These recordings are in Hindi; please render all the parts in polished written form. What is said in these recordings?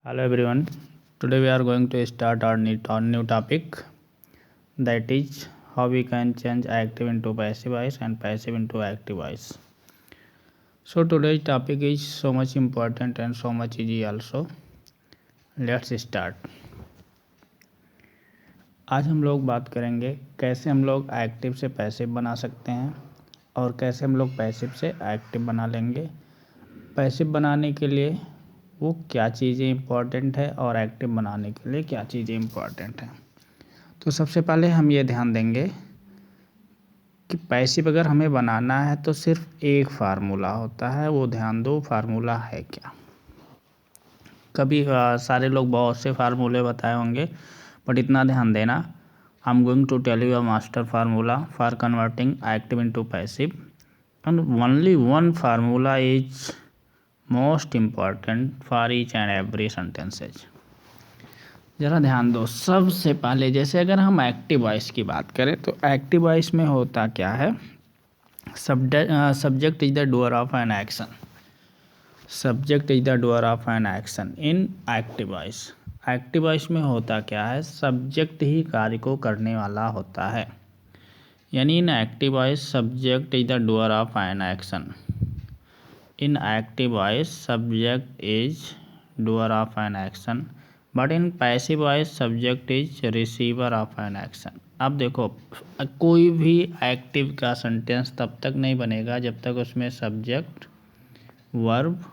Hello everyone. Today we are going to start our new topic, that is how we can change active into passive voice and passive into active voice. So today's topic is so much important and so much easy also. Let's start. आज हम लोग बात करेंगे कैसे हम लोग एक्टिव से पैसिव बना सकते हैं और कैसे हम लोग पैसिव से एक्टिव बना लेंगे। पैसिव बनाने के लिए वो क्या चीज़ें इम्पॉर्टेंट है और एक्टिव बनाने के लिए क्या चीज़ें इम्पॉर्टेंट हैं। तो सबसे पहले हम ये ध्यान देंगे कि पैसिव अगर हमें बनाना है तो सिर्फ एक फार्मूला होता है, वो ध्यान दो फार्मूला है क्या। कभी सारे लोग बहुत से फार्मूले बताए होंगे, बट इतना ध्यान देना, I am going to tell you a master formula for converting active into passive and only one formula is most important for each and every sentences. ज़रा ध्यान दो। सबसे पहले जैसे अगर हम एक्टिव वॉइस की बात करें तो एक्टिव वॉइस में होता क्या है, subject is the doer of an action. Subject is the doer of an action in active voice. Active voice में होता क्या है, सब्जेक्ट ही कार्य को करने वाला होता है, यानी इन active voice subject is the doer of an action. In active voice, subject is doer of an action, but in passive voice, subject is receiver of an action. अब देखो, कोई भी एक्टिव का सेंटेंस तब तक नहीं बनेगा जब तक उसमें सब्जेक्ट, वर्ब,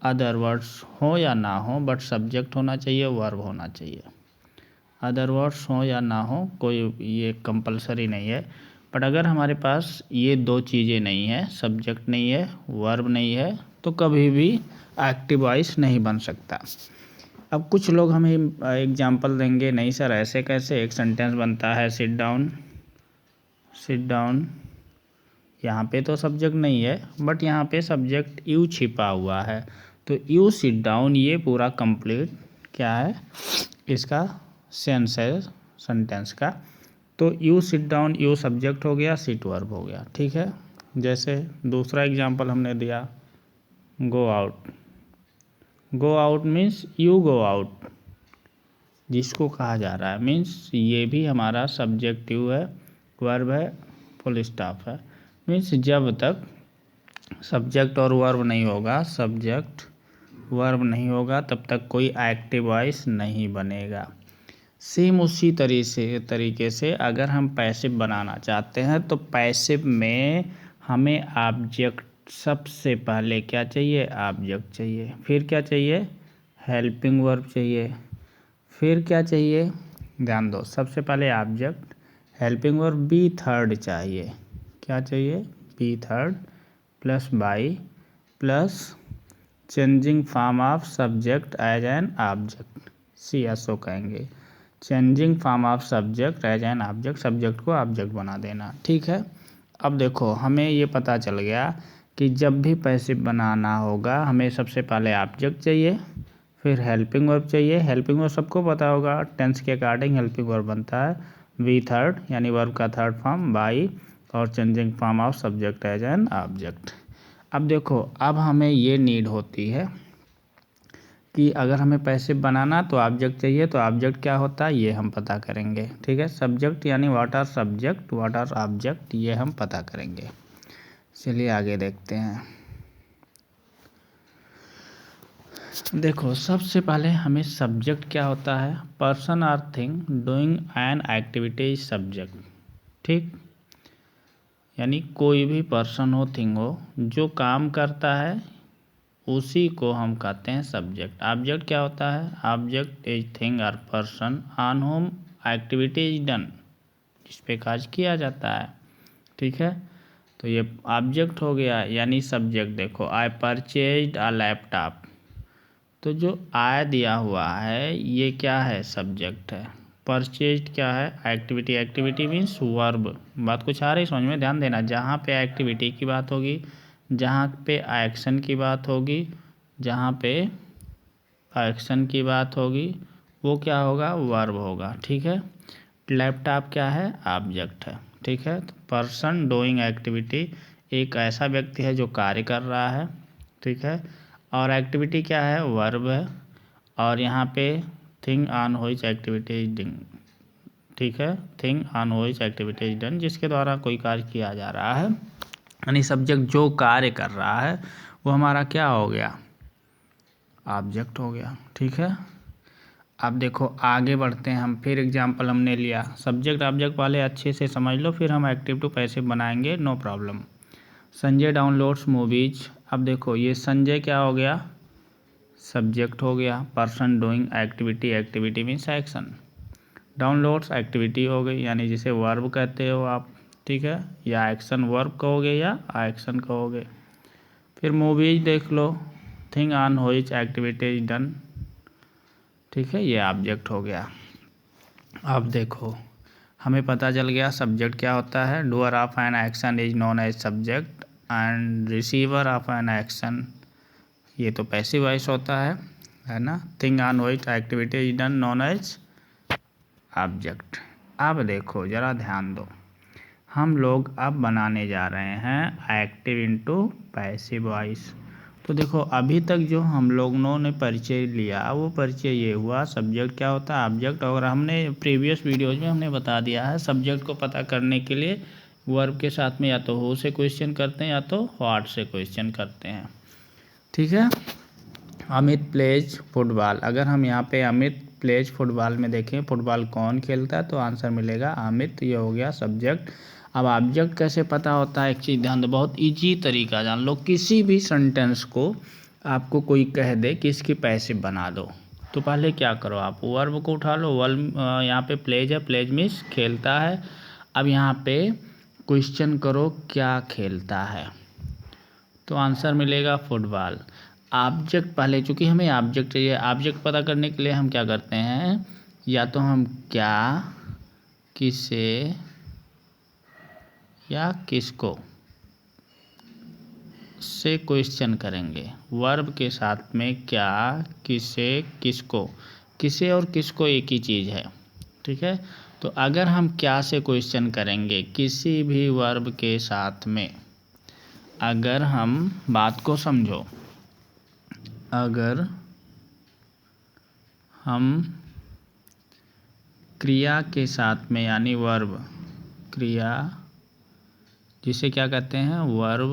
अदर वर्ड्स हो या ना हो, बट सब्जेक्ट होना चाहिए, वर्ब होना चाहिए। अदर वर्ड्स हो या ना हो कोई ये कंपलसरी नहीं है, बट अगर हमारे पास ये दो चीज़ें नहीं है, सब्जेक्ट नहीं है, वर्ब नहीं है, तो कभी भी एक्टिव वॉइस नहीं बन सकता। अब कुछ लोग हमें एग्जांपल देंगे, नहीं सर ऐसे कैसे, एक सेंटेंस बनता है सिट डाउन, सिट डाउन, यहाँ पे तो सब्जेक्ट नहीं है बट यहाँ पे सब्जेक्ट यू छिपा हुआ है, तो यू सिट डाउन ये पूरा कंप्लीट क्या है, इसका सेंस है सेंटेंस का। तो you sit down, you subject हो गया, सिट वर्ब हो गया, ठीक है। जैसे दूसरा एग्जांपल हमने दिया, go out. Go out means you go out, जिसको कहा जा रहा है, मीन्स ये भी हमारा सब्जेक्टिव है, वर्ब है, फुल स्टॉप है। मीन्स जब तक सब्जेक्ट और वर्ब नहीं होगा, सब्जेक्ट वर्ब नहीं होगा, तब तक कोई एक्टिव वॉइस नहीं बनेगा। सेम उसी तरीके से अगर हम पैसिव बनाना चाहते हैं तो पैसिव में हमें ऑब्जेक्ट सबसे पहले क्या चाहिए, ऑब्जेक्ट चाहिए, फिर क्या चाहिए, हेल्पिंग वर्ब चाहिए, फिर क्या चाहिए, ध्यान दो, सबसे पहले object, helping verb, be third चाहिए, क्या चाहिए, be third, plus by, plus changing form of subject as an object, C S O कहेंगे, changing form of subject as an object, subject को ऑब्जेक्ट बना देना, ठीक है। अब देखो हमें ये पता चल गया कि जब भी पैसिव बनाना होगा हमें सबसे पहले ऑब्जेक्ट चाहिए, फिर हेल्पिंग वर्ब चाहिए। हेल्पिंग वर्ब सबको पता होगा, टेंस के अकॉर्डिंग हेल्पिंग वर्ब बनता है वी थर्ड, यानी वर्ब का थर्ड फॉर्म बाई, और changing form of subject as an object. अब देखो, अब हमें ये नीड होती है कि अगर हमें पैसिव बनाना तो ऑब्जेक्ट चाहिए, तो ऑब्जेक्ट क्या होता है ये हम पता करेंगे, ठीक है। सब्जेक्ट यानी what are subject, what are object, ये हम पता करेंगे। चलिए आगे देखते हैं। देखो सबसे पहले हमें सब्जेक्ट क्या होता है, person or thing doing an activity is subject, ठीक। यानी कोई भी पर्सन हो, थिंग हो, जो काम करता है उसी को हम कहते हैं सब्जेक्ट। ऑब्जेक्ट क्या होता है, ऑब्जेक्ट इज थिंग और person on home activity is done, जिस पे काज किया जाता है, ठीक है। तो ये ऑब्जेक्ट हो गया, यानी सब्जेक्ट। देखो आई परचेज्ड अ लैपटॉप, तो जो आय दिया हुआ है ये क्या है, सब्जेक्ट है। परचेज्ड क्या है, एक्टिविटी, एक्टिविटी मीन्स वर्ब। बात कुछ आ रही समझ में, ध्यान देना, जहाँ पे एक्टिविटी की बात होगी, जहाँ पे एक्शन की बात होगी, जहाँ पे एक्शन की बात होगी, वो क्या होगा, वर्ब होगा, ठीक है। लैपटॉप क्या है, ऑब्जेक्ट है, ठीक है। तो पर्सन डूइंग एक्टिविटी, एक ऐसा व्यक्ति है जो कार्य कर रहा है, ठीक है। और एक्टिविटी क्या है, वर्ब है, और यहाँ पे thing on which activity is done, ठीक है, thing on which activity is done, जिसके द्वारा कोई कार्य किया जा रहा है, यानी सब्जेक्ट जो कार्य कर रहा है वो हमारा क्या हो गया, ऑब्जेक्ट हो गया। ठीक है, अब देखो आगे बढ़ते हैं हम। फिर एग्जांपल हमने लिया, सब्जेक्ट ऑब्जेक्ट वाले अच्छे से समझ लो, फिर हम एक्टिव टू पैसिव बनाएंगे, no problem. Sanjay downloads movies, अब देखो ये संजय क्या हो गया, सब्जेक्ट हो गया, person doing activity, activity means action, downloads activity हो गई, यानी जिसे वर्ब कहते हो आप, ठीक है, या एक्शन वर्ब कहोगे या एक्शन कहोगे। फिर मूवीज देख लो, thing on which activity is done, ठीक है, ये ऑब्जेक्ट हो गया। अब देखो हमें पता चल गया सब्जेक्ट क्या होता है, doer of an action is known as subject and receiver of an action, ये तो पैसिव वॉइस होता है ना। Thing on which activity is done known as object. अब देखो ज़रा ध्यान दो, हम लोग अब बनाने जा रहे हैं एक्टिव इनटू पैसिव वॉइस। तो देखो अभी तक जो हम लोगों ने परिचय लिया वो परिचय ये हुआ सब्जेक्ट क्या होता है, ऑब्जेक्ट, और हमने प्रीवियस वीडियोज में हमने बता दिया है सब्जेक्ट को पता करने के लिए वर्ब के साथ में या तो हो से क्वेश्चन करते हैं या तो व्हाट से क्वेश्चन करते हैं। ठीक है, अमित प्लेज फुटबॉल, अगर हम यहाँ पे अमित प्लेज फुटबॉल में देखें फुटबॉल कौन खेलता है तो आंसर मिलेगा अमित, ये हो गया सब्जेक्ट। अब ऑब्जेक्ट कैसे पता होता है, एक चीज़ ध्यान दो, बहुत इजी तरीका जान लो, किसी भी सेंटेंस को आपको कोई कह दे कि इसकी पैसिव बना दो, तो पहले क्या करो, आप वर्ब को उठा लो, वर्ब यहाँ पे प्लेज है, प्लेज मीन्स खेलता है। अब यहाँ पे क्वेश्चन करो क्या खेलता है, तो आंसर मिलेगा फुटबॉल। ऑब्जेक्ट पहले, चूँकि हमें ऑब्जेक्ट चाहिए, ऑब्जेक्ट पता करने के लिए हम क्या करते हैं, या तो हम क्या, किसे या किसको से क्वेश्चन करेंगे, वर्ब के साथ में क्या, किसे, किसको, किसे और किसको एक ही चीज़ है। ठीक है, तो अगर हम क्या से क्वेश्चन करेंगे किसी भी वर्ब के साथ में, अगर हम बात को समझो, अगर हम क्रिया के साथ में यानी वर्ब, क्रिया जिसे क्या कहते हैं वर्ब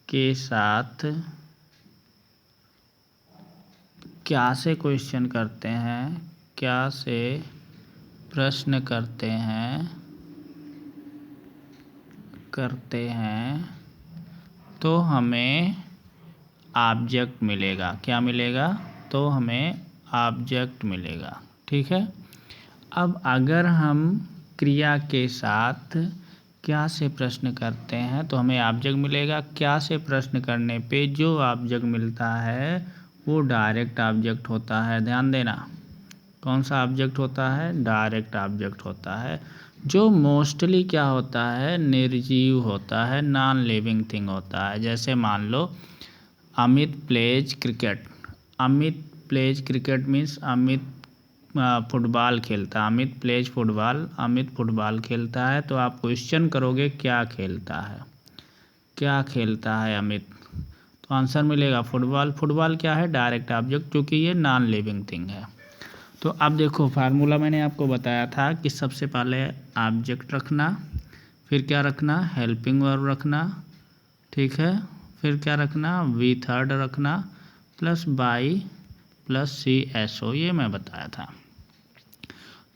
के साथ क्या से क्वेश्चन करते हैं, क्या से प्रश्न करते हैं तो हमें ऑब्जेक्ट मिलेगा, क्या मिलेगा, तो हमें ऑब्जेक्ट मिलेगा। ठीक है, अब अगर हम क्रिया के साथ क्या से प्रश्न करते हैं तो हमें ऑब्जेक्ट मिलेगा, क्या से प्रश्न करने पे जो ऑब्जेक्ट मिलता है वो डायरेक्ट ऑब्जेक्ट होता है। ध्यान देना, कौन सा ऑब्जेक्ट होता है, डायरेक्ट ऑब्जेक्ट होता है, जो मोस्टली क्या होता है, निर्जीव होता है, नॉन लिविंग थिंग होता है। जैसे मान लो Amit plays cricket, Amit plays cricket means Amit football खेलता, Amit plays football, Amit football खेलता है, तो आप क्वेश्चन करोगे क्या खेलता है, क्या खेलता है अमित, तो आंसर मिलेगा फुटबॉल। फुटबॉल क्या है, डायरेक्ट ऑब्जेक्ट, क्योंकि ये नॉन लिविंग थिंग है। तो अब देखो फार्मूला मैंने आपको बताया था कि सबसे पहले ऑब्जेक्ट रखना, फिर क्या रखना, हेल्पिंग वर्ब रखना, ठीक है, फिर क्या रखना, वी थर्ड रखना, plus by plus C S O, ये मैं बताया था।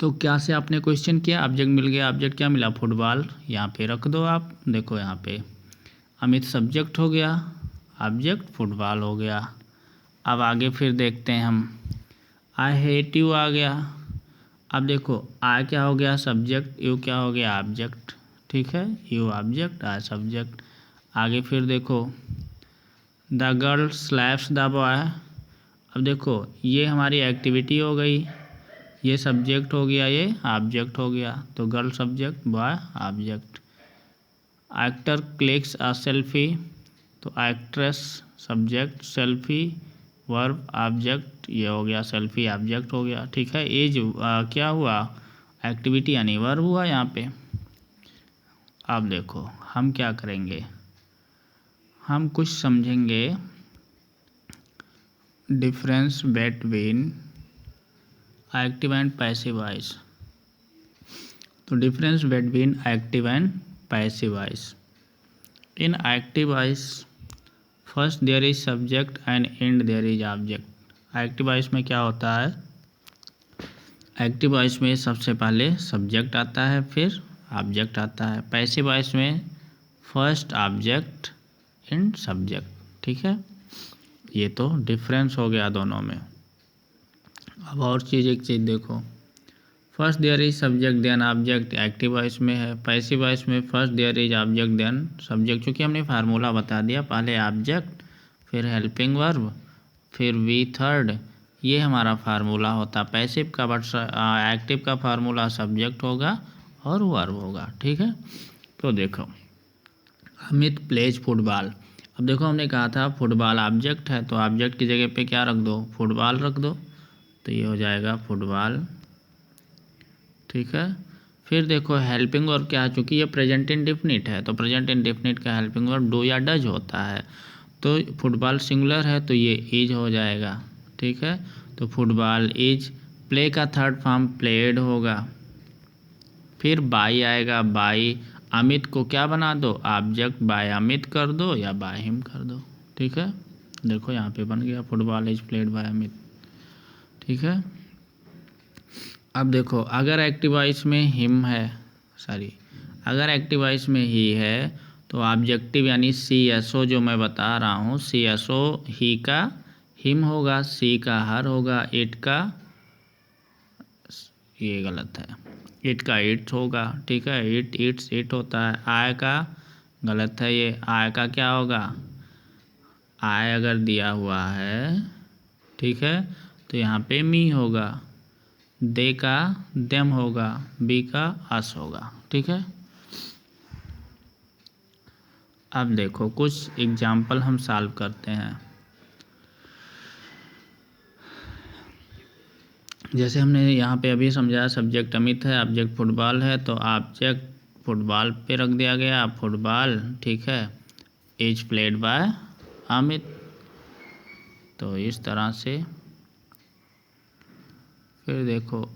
तो क्या से आपने क्वेश्चन किया, ऑब्जेक्ट मिल गया, ऑब्जेक्ट क्या मिला, फुटबॉल, यहाँ पे रख दो आप, देखो यहाँ पे अमित सब्जेक्ट हो गया, ऑब्जेक्ट फुटबॉल हो गया। अब आगे फिर देखते हैं हम, आई हेट यू आ गया, अब देखो आई क्या हो गया सब्जेक्ट, यू क्या हो गया ऑब्जेक्ट, ठीक है, यू ऑब्जेक्ट आई सब्जेक्ट। आगे फिर देखो the girl slaps the boy, अब देखो ये हमारी एक्टिविटी हो गई, ये सब्जेक्ट हो गया, ये ऑब्जेक्ट हो गया, तो girl subject boy object. Actor clicks a selfie, तो actress subject, selfie verb object, ये हो गया सेल्फी ऑब्जेक्ट हो गया। ठीक है, एज क्या हुआ, एक्टिविटी यानी वर्ब हुआ यहाँ पे। अब देखो हम क्या करेंगे, हम कुछ समझेंगे difference between active and passive voice. तो difference between active and passive voice. In active voice first there is subject and and there is object. Active voice में क्या होता है, एक्टिव वॉइस में सबसे पहले सब्जेक्ट आता है फिर ऑब्जेक्ट आता है। पैसिव वॉइस में फर्स्ट ऑब्जेक्ट एंड सब्जेक्ट। ठीक है, ये तो डिफरेंस हो गया दोनों में। अब और चीज़ एक चीज़ देखो, first there is subject then object active voice में है। पैसिव वॉइस में first there is object then subject. चूँकि हमने फार्मूला बता दिया, पहले ऑब्जेक्ट फिर हेल्पिंग वर्ब फिर वी थर्ड, ये हमारा फार्मूला होता। पैसिव का एक्टिव का फार्मूला सब्जेक्ट होगा और वर्ब होगा। ठीक है, तो देखो अमित प्लेज फुटबॉल। अब देखो हमने कहा था फुटबॉल ऑब्जेक्ट है, तो ऑब्जेक्ट की जगह पे क्या रख दो, फुटबॉल रख दो, तो ये हो जाएगा फुटबॉल। ठीक है, फिर देखो हेल्पिंग वर्ब क्या है, चूँकि ये प्रेजेंट इंडेफिनिट है तो प्रेजेंट इंडेफिनिट का हेल्पिंग वर्ब डू या डज होता है। तो फुटबॉल सिंगुलर है तो ये इज हो जाएगा। ठीक है, तो फुटबॉल इज। प्ले का थर्ड फॉर्म प्लेड होगा। फिर बाई आएगा, बाई अमित को क्या बना दो, ऑब्जेक्ट बाय अमित कर दो या बाय हिम कर दो। ठीक है, देखो यहाँ पे बन गया football is played by Amit. ठीक है, अब देखो अगर एक्टिव वॉइस में हिम है, अगर एक्टिव वॉइस में ही है तो ऑब्जेक्टिव यानी सी एस ओ जो मैं बता रहा हूँ, सी एस ओ ही का हिम होगा, सी का हर होगा, इट का, ये गलत है, इट का इट्स होगा। ठीक है, इट इट्स इट होता है। आय का गलत है, ये आय का क्या होगा, आय अगर दिया हुआ है, ठीक है, तो यहाँ पे मी होगा। दे का देम होगा, बी का अस होगा। ठीक है, अब देखो कुछ एग्जाम्पल हम सॉल्व करते हैं। जैसे हमने यहाँ पे अभी समझाया सब्जेक्ट अमित है, ऑब्जेक्ट फुटबॉल है, तो ऑब्जेक्ट फुटबॉल पे रख दिया गया, फुटबॉल। ठीक है, इज प्लेड बाय अमित। तो इस तरह से फिर देखो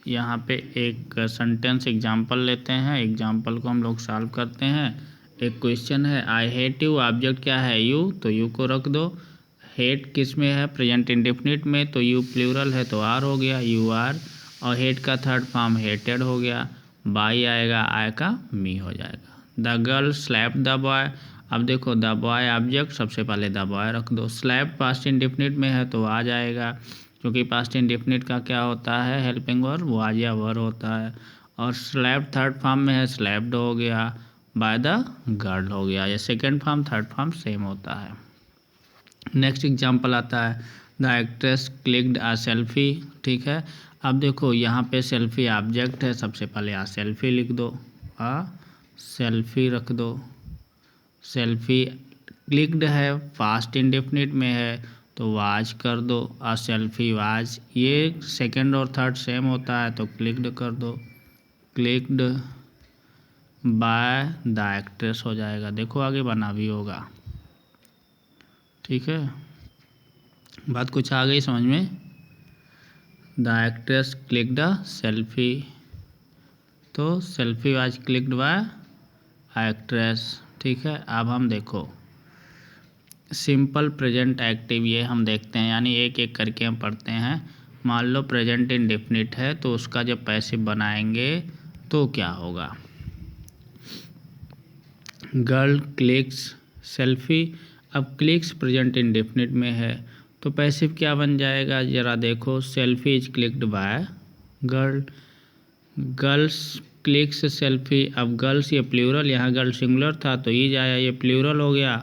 यहाँ पे एक सेंटेंस एग्जांपल लेते हैं, एग्जांपल को हम लोग सॉल्व करते हैं। एक क्वेश्चन है आई हेट यू, ऑब्जेक्ट क्या है यू, तो यू को रख दो। हेट किस में है, प्रेजेंट इंडेफिनिट में, तो यू प्लूरल है तो आर हो गया, यू आर। और हेट का थर्ड फॉर्म हेटेड हो गया, बाई आएगा, आय का मी हो जाएगा। The girl slap the boy. अब देखो द बॉय ऑब्जेक्ट, सबसे पहले द बॉय रख दो। स्लैप पास्ट इंडेफिनिट में है तो आ जाएगा, क्योंकि पास्ट इंडेफिनिट का क्या होता है, हेल्पिंग वर्ब वाज या वर होता है। और स्लैप्ड थर्ड फॉर्म में है, स्लैप्ड हो गया, बाय द गर्ल हो गया। ये second form third form same होता है। नेक्स्ट एग्जांपल आता है the actress clicked a selfie. ठीक है, अब देखो यहाँ पे सेल्फी ऑब्जेक्ट है, सबसे पहले आ सेल्फी लिख दो, आ सेल्फी रख दो। सेल्फी क्लिक्ड है, पास्ट इंडेफिनिट में है तो वाज कर दो, आ सेल्फी वाज। ये सेकंड और थर्ड सेम होता है तो क्लिक्ड कर दो, क्लिक्ड बाय द एक्ट्रेस हो जाएगा। देखो आगे बना भी होगा। ठीक है, बात कुछ आ गई समझ में। The actress clicked a selfie, तो selfie was clicked by actress. ठीक है, अब हम देखो सिंपल प्रेजेंट एक्टिव, ये हम देखते हैं, यानी एक एक करके हम पढ़ते हैं। मान लो प्रेजेंट इंडेफिनिट है तो उसका जब पैसिव बनाएंगे तो क्या होगा। Girl clicks selfie. अब क्लिक्स प्रेजेंट इंडेफिनिट में है तो पैसिव क्या बन जाएगा, ज़रा देखो, selfie is clicked bye girl. Girls clicks selfie. अब गर्ल्स ये प्लूरल, यहाँ गर्ल सिंगुलर था तो ये आया, ये प्लूरल हो गया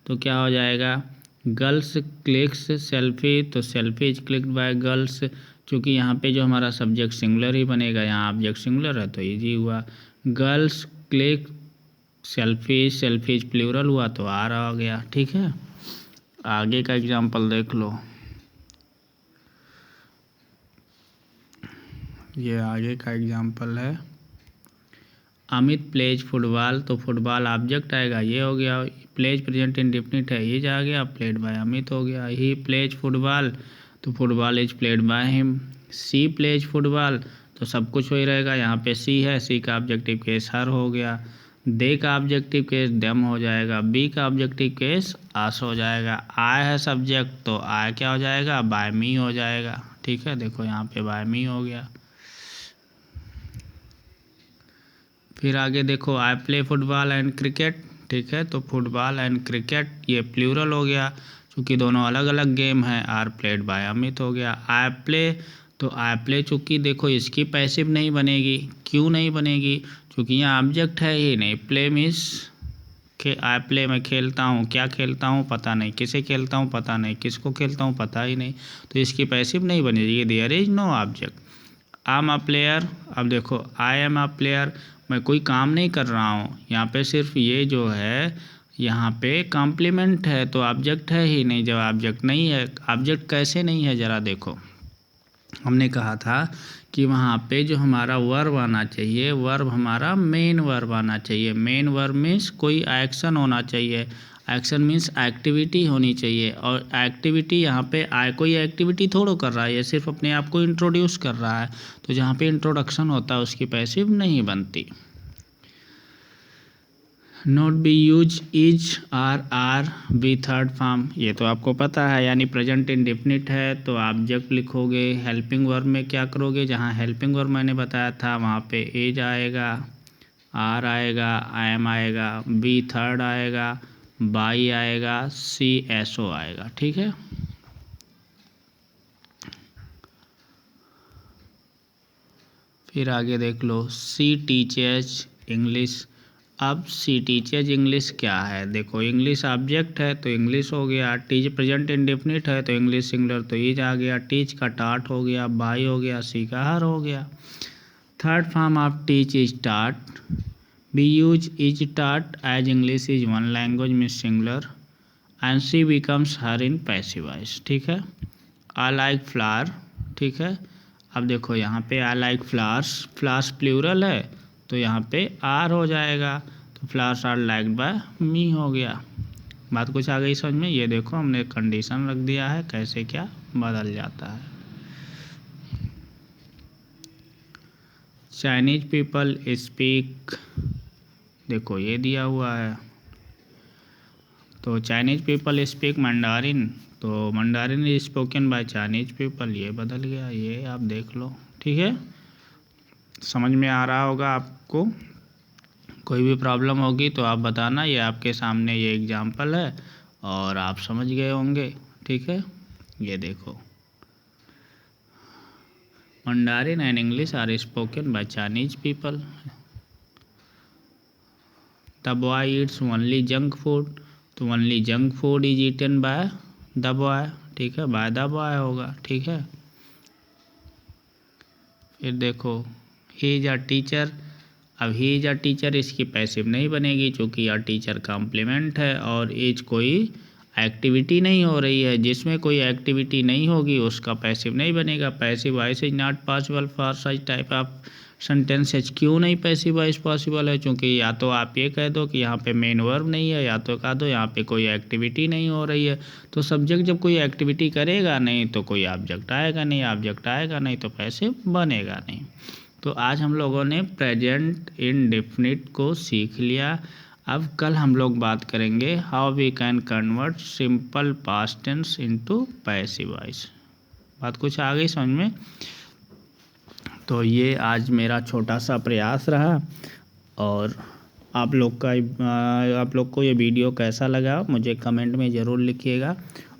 तो क्या हो जाएगा, गर्ल्स क्लिक्स सेल्फी, तो selfie is clicked by girls. चूँकि यहाँ पे जो हमारा सब्जेक्ट सिंगुलर ही बनेगा, यहाँ ऑब्जेक्ट सिंगुलर है तो इजी हुआ। Girls click selfie, selfie is plural हुआ तो आ रहा हो गया। ठीक है, आगे का एग्जांपल देख लो, ये आगे का एग्जांपल है अमित प्लेज फुटबॉल, तो फुटबॉल ऑब्जेक्ट आएगा, ये हो गया। प्लेज प्रेजेंट इंडेफिनिट है, इज आ गया, प्लेड बाय अमित हो गया। ही प्लेज फुटबॉल, तो football is played by him. She plays football, तो सब कुछ वही रहेगा, यहाँ पे सी है, सी का ऑब्जेक्टिव केस हर हो गया। दे का ऑब्जेक्टिव केस देम हो जाएगा। बी का ऑब्जेक्टिव केस आस हो जाएगा। आई है सब्जेक्ट, तो आई क्या हो जाएगा, बाय मी हो जाएगा। ठीक है, देखो यहाँ पे बाय मी हो गया। फिर आगे देखो, I play football and cricket. ठीक है, तो फुटबॉल एंड क्रिकेट ये प्लूरल हो गया, क्योंकि दोनों अलग अलग गेम है। आर प्लेड बाय अमित हो गया। आई प्ले, तो आई प्ले चूँकि देखो इसकी पैसिव नहीं बनेगी। क्यों नहीं बनेगी, क्योंकि यहाँ ऑब्जेक्ट है ही नहीं। प्ले मीन्स आई प्ले में खेलता हूँ, क्या खेलता हूँ पता नहीं, किसे खेलता हूँ पता नहीं, किसको खेलता हूँ पता ही नहीं, तो इसकी पैसिव नहीं बनेगी। There is no object. I am a player, अब देखो आई एम अ प्लेयर, मैं कोई काम नहीं कर रहा हूँ, यहाँ पे सिर्फ ये जो है यहाँ पे कॉम्प्लीमेंट है, तो ऑब्जेक्ट है ही नहीं। जब ऑब्जेक्ट नहीं है, ऑब्जेक्ट कैसे नहीं है ज़रा देखो, हमने कहा था कि वहाँ पे जो हमारा वर्ब आना चाहिए, वर्ब हमारा मेन वर्ब आना चाहिए। मेन वर्ब मीन्स कोई एक्शन होना चाहिए। एक्शन मीन्स एक्टिविटी होनी चाहिए, और एक्टिविटी यहाँ पे कोई एक्टिविटी थोड़ा कर रहा है, ये सिर्फ अपने आप को इंट्रोड्यूस कर रहा है। तो जहाँ पे इंट्रोडक्शन होता है उसकी पैसिव नहीं बनती। Not be use is are be third form, ये तो आपको पता है, यानी प्रेजेंट इंडेफिनिट है तो ऑब्जेक्ट लिखोगे। हेल्पिंग वर्ब में क्या करोगे, जहाँ हेल्पिंग वर्ब मैंने बताया था वहाँ पे इज आएगा, आर आएगा, आई एम आएगा, बी थर्ड आएगा, बाई आएगा, सी एस ओ आएगा। ठीक है, फिर आगे देख लो, सी टीचर्स इंग्लिश। अब सी टीचर्स इंग्लिश क्या है, देखो इंग्लिश ऑब्जेक्ट है तो इंग्लिश हो गया। टीच प्रेजेंट इंडेफिनिट है तो इंग्लिश सिंगुलर, तो इज आ गया। टीच का टाट हो गया, बाई हो गया, सी का हर हो गया। Third form of teach is taught. Be use is taught as English is one language means singular, and she becomes her in passive voice. ठीक है, आई लाइक फ्लावर। ठीक है, अब देखो यहाँ पे I like flowers, flowers plural है तो यहाँ पे आर हो जाएगा, तो flowers are liked by me हो गया। बात कुछ आ गई समझ में। ये देखो हमने कंडीशन रख दिया है, कैसे क्या बदल जाता है। चाइनीज पीपल स्पीक, देखो ये दिया हुआ है, तो चाइनीज पीपल स्पीक मंडारिन, तो mandarin is spoken by Chinese people, ये बदल गया, ये आप देख लो। ठीक है, समझ में आ रहा होगा आपको। कोई भी प्रॉब्लम होगी तो आप बताना, ये आपके सामने ये एग्जांपल है और आप समझ गए होंगे। ठीक है, ये देखो, Mandarin and English are spoken by Chinese people. The boy eats only junk food, तो only junk food is eaten by the boy. ठीक है, बाय द बॉय होगा। ठीक है, फिर देखो, ही इज अ टीचर। अब ही इज अ टीचर, इसकी पैसिव नहीं बनेगी क्योंकि यह टीचर कॉम्प्लीमेंट है, और एज कोई एक्टिविटी नहीं हो रही है। जिसमें कोई एक्टिविटी नहीं होगी उसका पैसिव नहीं बनेगा। Passive voice is not possible for such type of sentences. क्यों नहीं पैसिव वॉइस पॉसिबल है, क्योंकि या तो आप ये कह दो कि यहाँ पे मेन वर्ब नहीं है, या तो कह दो यहाँ पे कोई एक्टिविटी नहीं हो रही है। तो सब्जेक्ट जब कोई एक्टिविटी करेगा नहीं तो कोई ऑब्जेक्ट आएगा नहीं, ऑब्जेक्ट आएगा नहीं तो पैसिव बनेगा नहीं। तो आज हम लोगों ने प्रेजेंट इंडेफिनिट को सीख लिया। अब कल हम लोग बात करेंगे how we can convert simple past tense into passive voice. बात कुछ आ गई समझ में। तो ये आज मेरा छोटा सा प्रयास रहा, और आप लोग को ये वीडियो कैसा लगा मुझे कमेंट में ज़रूर लिखिएगा,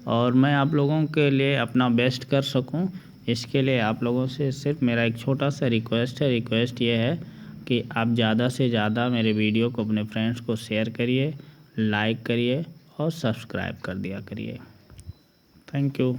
और मैं आप लोगों के लिए अपना बेस्ट कर सकूं इसके लिए आप लोगों से सिर्फ मेरा एक छोटा सा रिक्वेस्ट है। रिक्वेस्ट ये है कि आप ज़्यादा से ज़्यादा मेरे वीडियो को अपने फ्रेंड्स को शेयर करिए, लाइक करिए और सब्सक्राइब कर दिया करिए। Thank you.